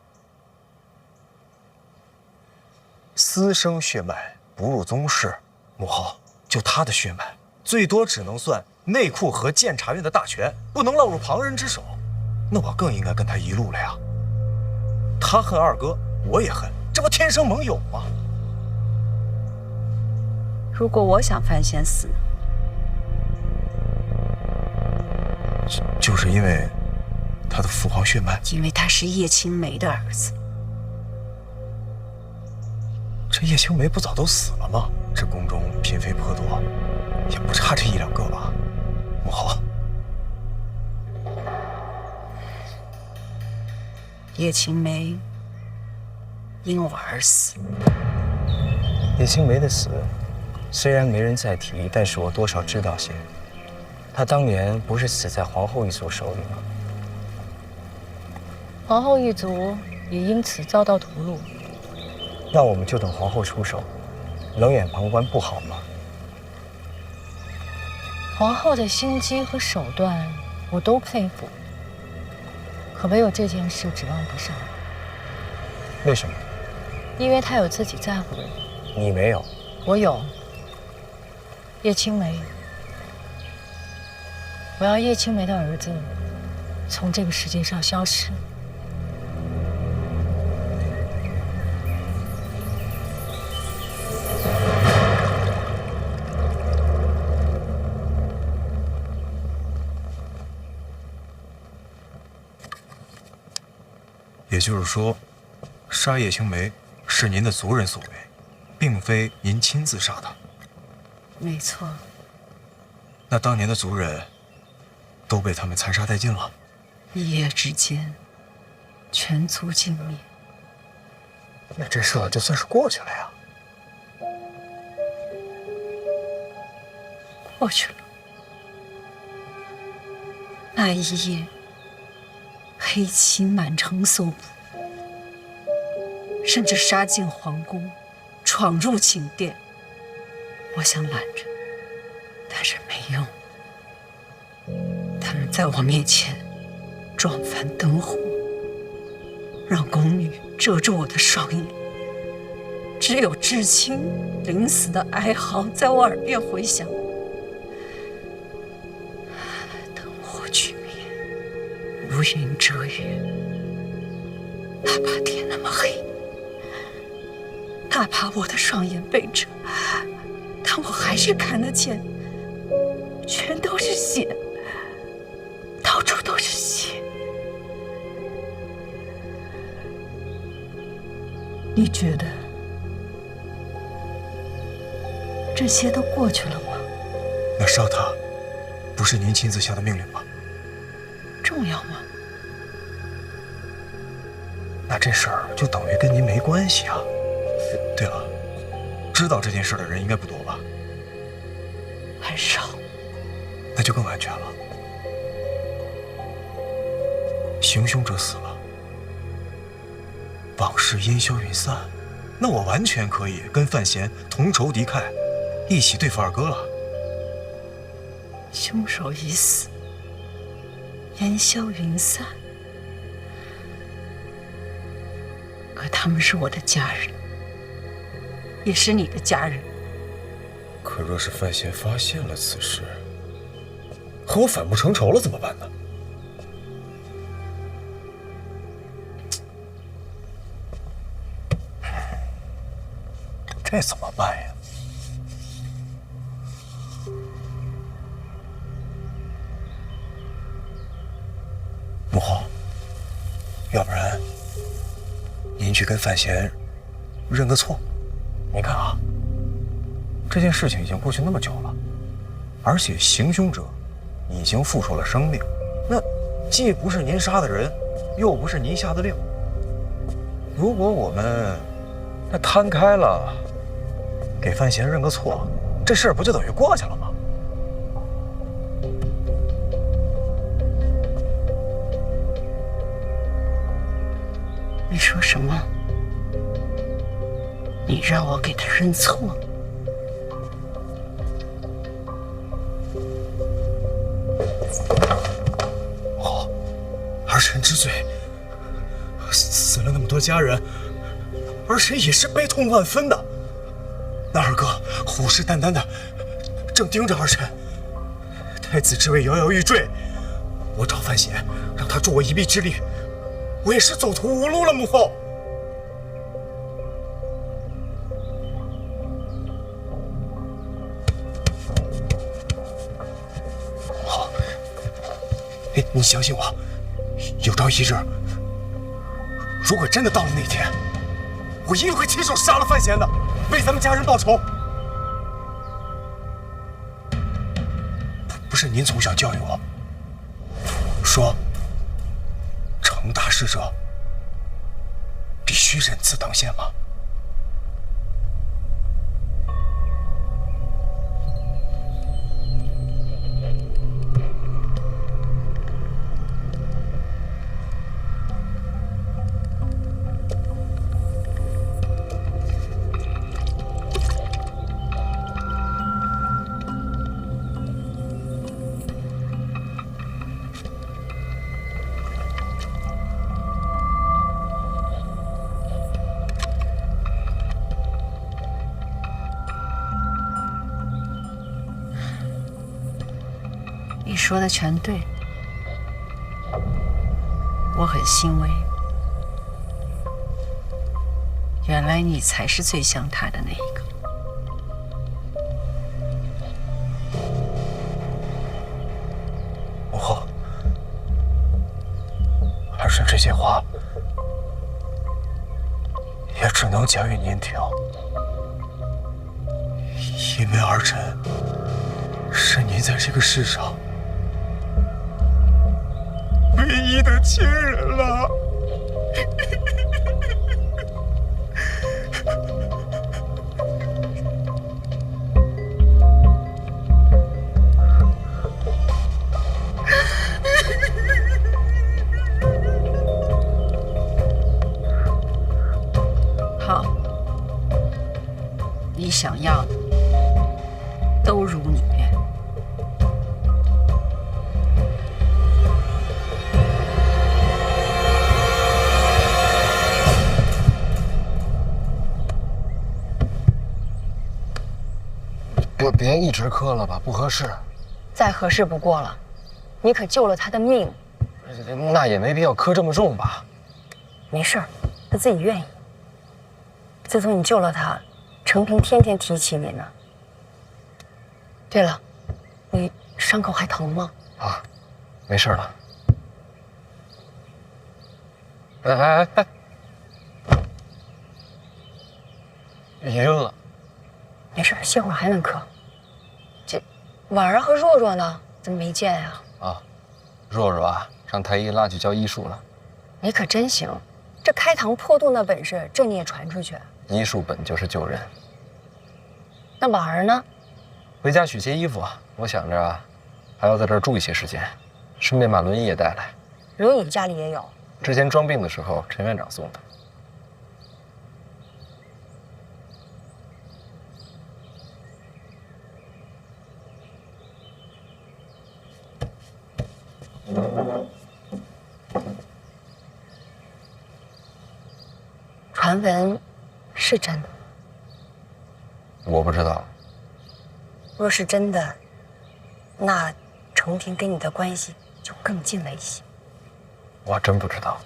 私生血脉不入宗室，母后，就他的血脉，最多只能算内库和监察院的大权，不能落入旁人之手。那我更应该跟他一路了呀。他恨二哥，我也恨，这不天生盟友吗？如果我想范闲死呢？就是因为他的父皇血脉，因为他是叶青梅的儿子。这叶青梅不早都死了吗？这宫中嫔妃颇多，也不差这一两个吧？母后，叶青梅因我而死。叶青梅的死，虽然没人再提，但是我多少知道些。她当年不是死在皇后一族手里吗？皇后一族也因此遭到屠戮。那我们就等皇后出手，冷眼旁观不好吗？皇后的心机和手段我都佩服，可唯有这件事指望不上。为什么？因为她有自己在乎的人。你没有。我有。叶青梅，我要叶青梅的儿子从这个世界上消失。也就是说，杀叶青梅是您的族人所为，并非您亲自杀她。没错。那当年的族人都被他们残杀殆尽了，一夜之间，全族尽灭。那这事儿就算是过去了呀。过去了。那一夜，黑旗满城搜捕，甚至杀进皇宫，闯入寝殿。我想拦着，但是没用。他们在我面前撞翻灯火，让宫女遮住我的双眼，只有至亲临死的哀嚎在我耳边回响。灯火俱灭，如云遮月，哪怕天那么黑，哪怕我的双眼被遮，但我还是看得见，全都是血，到处都是血。你觉得这些都过去了吗？那杀他，不是您亲自下的命令吗？重要吗？那这事儿就等于跟您没关系啊。对了，知道这件事的人应该不多吧？很少。那就更安全了。行凶者死了，往事烟消云散，那我完全可以跟范闲同仇敌忾，一起对付二哥了。凶手已死，烟消云散，可他们是我的家人，也是你的家人。可若是范闲发现了此事，和我反目成仇了怎么办呢？这怎么办呀？母后，要不然您去跟范闲认个错。您看啊，这件事情已经过去那么久了，而且行凶者已经付出了生命，那既不是您杀的人，又不是您下的令。如果我们那摊开了，给范闲认个错，这事儿不就等于过去了吗？你说什么？你让我给他认错？好，儿臣知罪。死了那么多家人，儿臣也是悲痛万分的。那二哥虎视眈眈的，正盯着儿臣。太子之位摇摇欲坠，我找范闲，让他助我一臂之力，我也是走投无路了。母后，好，你相信我，有朝一日，如果真的到了那天，我一定会亲手杀了范闲的，为咱们家人报仇。不是您从小教育我，说成大事者必须忍字当先吗？你说的全对，我很欣慰。原来你才是最像他的那一个。母后，儿臣这些话也只能讲与您听，因为儿臣是您在这个世上唯一的亲人了。好，你想要的都如你愿。别一直磕了吧，不合适。再合适不过了，你可救了他的命。那也没必要磕这么重吧。没事儿，他自己愿意。自从你救了他，程平天天提起你呢。对了，你伤口还疼吗？啊，没事了。哎，晕了。没事，歇会儿还能咳。这婉儿和若若呢？怎么没见呀？啊，若若啊，让太医拉去教医术了。你可真行，这开膛破肚那本事，这你也传出去？医术本就是救人。那婉儿呢？回家取些衣服啊，我想着啊，还要在这儿住一些时间，顺便把轮椅也带来。轮椅家里也有。之前装病的时候，陈院长送的。传闻是真的？我不知道。若是真的，那程平跟你的关系就更近了一些。我真不知道。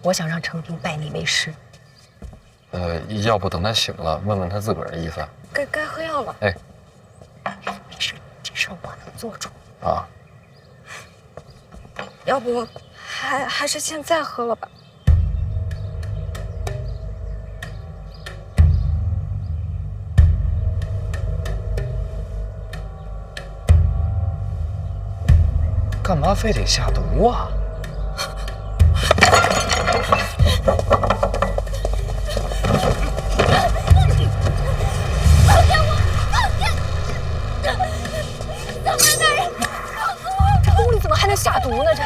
我想让程平拜你为师。要不等他醒了，问问他自个儿的意思。该喝药了。哎，没事，这事我能做主。啊。要不还是现在喝了吧。干嘛非得下毒啊？放开我！放开！小白大人，这宫里怎么还能下毒呢？这……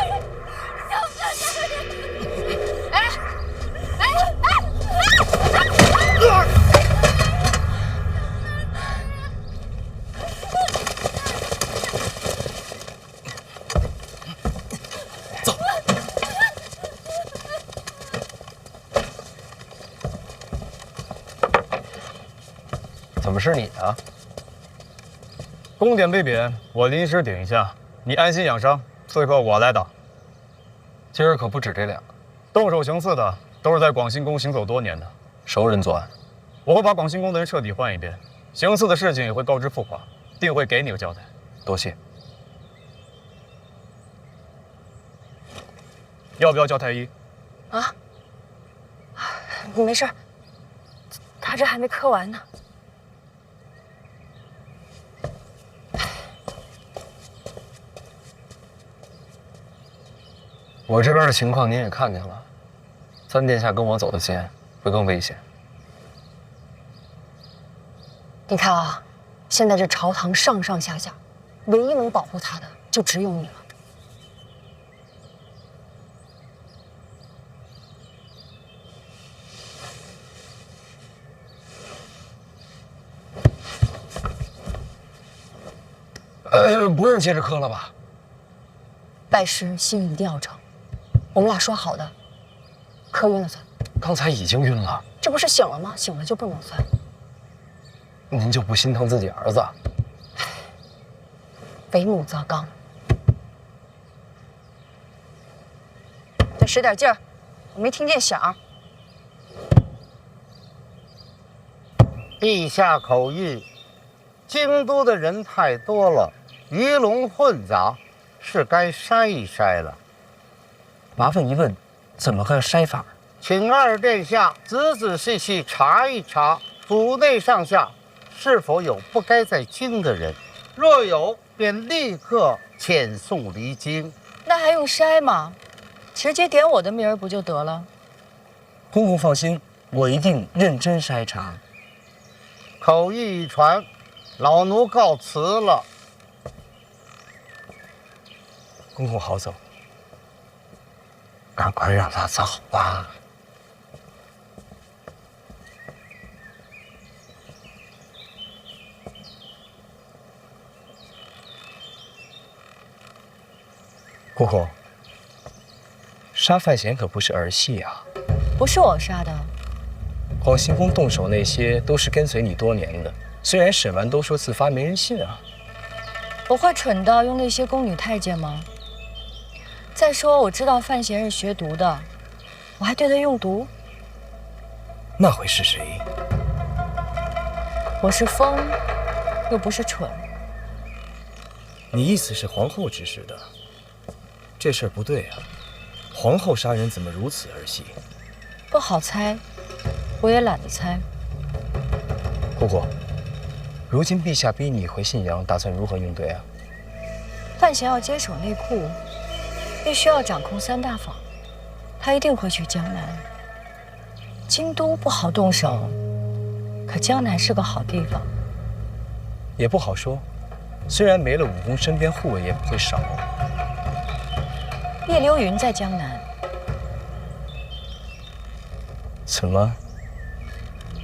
怎么是你啊？宫点被贬，我临时顶一下，你安心养伤，刺客我来打。今儿可不止这两个，动手行刺的都是在广兴宫行走多年的熟人作案。我会把广兴宫的人彻底换一遍，行刺的事情也会告知父皇，定会给你个交代。多谢。要不要叫太医？啊？没事，他这还没磕完呢。我这边的情况您也看见了，三殿下跟我走的先，会更危险。你看啊，现在这朝堂上上下下，唯一能保护他的就只有你了。不用接着磕了吧？拜师心一定要诚，我们俩说好的，磕晕了算。刚才已经晕了，这不是醒了吗？醒了就不能算。您就不心疼自己儿子？为母则刚，再使点劲儿，我没听见响。陛下口谕，京都的人太多了，鱼龙混杂，是该筛一筛了。麻烦一问，怎么个筛法？请二殿下仔仔细细查一查府内上下是否有不该在京的人，若有，便立刻遣送离京。那还用筛吗？直接点我的名儿不就得了？公公放心，我一定认真筛查。口谕一传，老奴告辞了。公公好走，赶快让他走吧。公公，杀范闲可不是儿戏啊！不是我杀的。广兴宫动手那些都是跟随你多年的，虽然审完都说自发，没人信啊。我会蠢到用那些宫女太监吗？再说我知道范闲是学毒的，我还对他用毒。那会是谁？我是疯，又不是蠢。你意思是皇后指使的？这事儿不对啊！皇后杀人怎么如此儿戏？不好猜，我也懒得猜。姑姑，如今陛下逼你回信阳，打算如何应对啊？范闲要接手内库，必须要掌控3大坊，他一定会去江南。京都不好动手，可江南是个好地方。也不好说，虽然没了武功，身边护卫也不会少。叶流云在江南，怎么？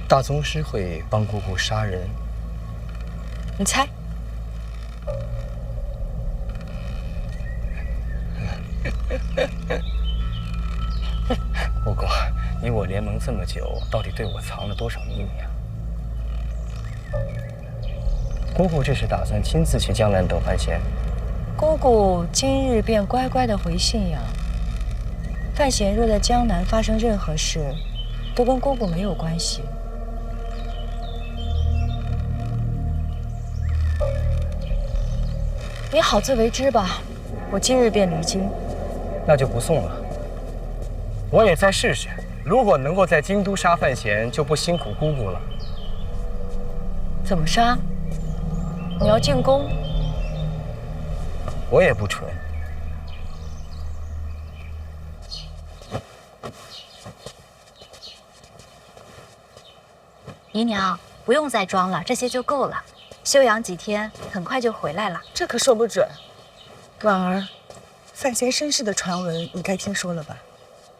大宗师会帮姑姑杀人？你猜？姑姑，你我联盟这么久，到底对我藏了多少秘密啊？姑姑这是打算亲自去江南等范闲？姑姑今日便乖乖的回信阳。范闲若在江南发生任何事，都跟姑姑没有关系。你好自为之吧，我今日便离京。那就不送了。我也再试试，如果能够在京都杀范闲，就不辛苦姑姑了。怎么杀？你要进宫？我也不蠢。姨娘，不用再装了，这些就够了。休养几天，很快就回来了。这可说不准。婉儿，范闲身世的传闻你该听说了吧？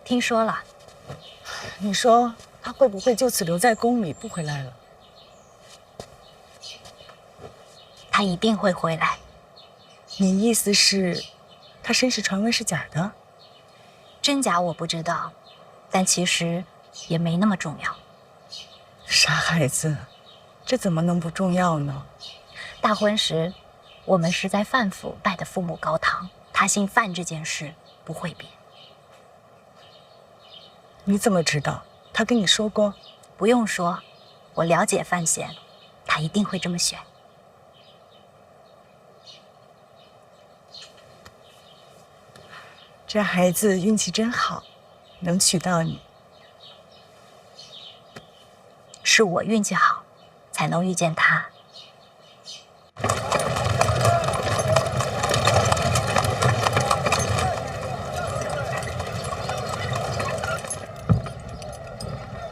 听说了。你说他会不会就此留在宫里不回来了？他一定会回来。你意思是，他身世传闻是假的？真假我不知道，但其实也没那么重要。傻孩子，这怎么能不重要呢？大婚时，我们是在范府拜的父母高堂，他姓范这件事不会变。你怎么知道？他跟你说过？不用说，我了解范闲，他一定会这么选。这孩子运气真好，能娶到你。是我运气好，才能遇见他。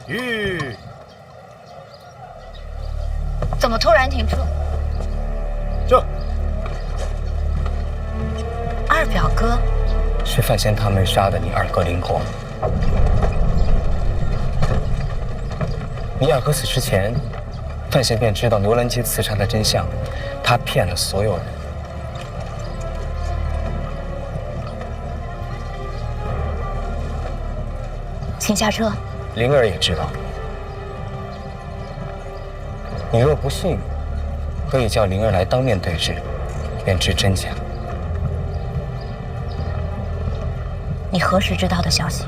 吁！怎么突然停住？这二表哥。是范闲他们杀的你二哥林红。你二哥死之前，范闲便知道牛兰街刺杀的真相，他骗了所有人。请下车。灵儿也知道。你若不信，可以叫灵儿来当面对质，便知真假。你何时知道的消息？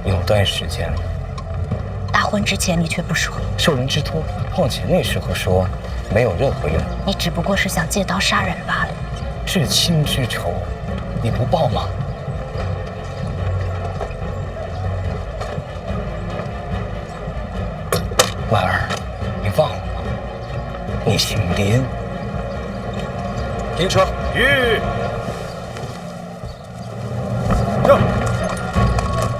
有段时间了。大婚之前你却不说，受人之托，况且那时候说没有任何用。你只不过是想借刀杀人罢了。至亲之仇，你不报吗？婉儿，你忘了吗？你姓林。停车！吁！